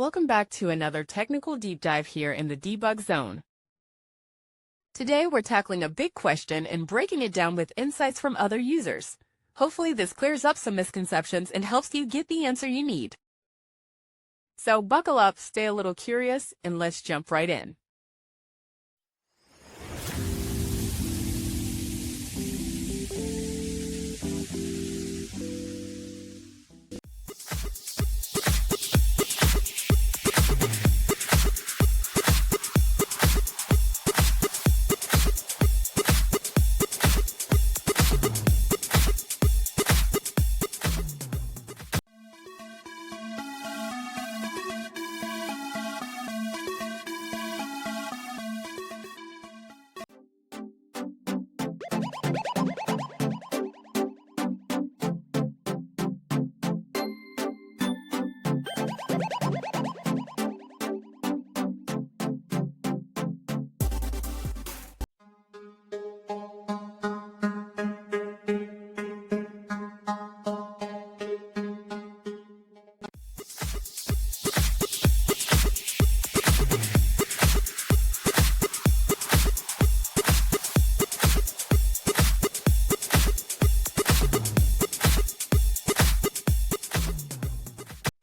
Welcome back to another technical deep dive here in the debug zone. Today we're tackling a big question and breaking it down with insights from other users. Hopefully this clears up some misconceptions and helps you get the answer you need. So buckle up, stay a little curious, and let's jump right in.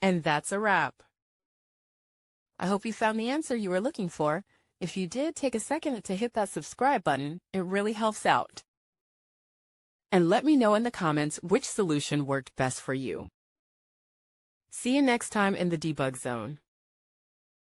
And that's a wrap. I hope you found the answer you were looking for. If you did, take a second to hit that subscribe button. It really helps out. And let me know in the comments which solution worked best for you. See you next time in the debug zone.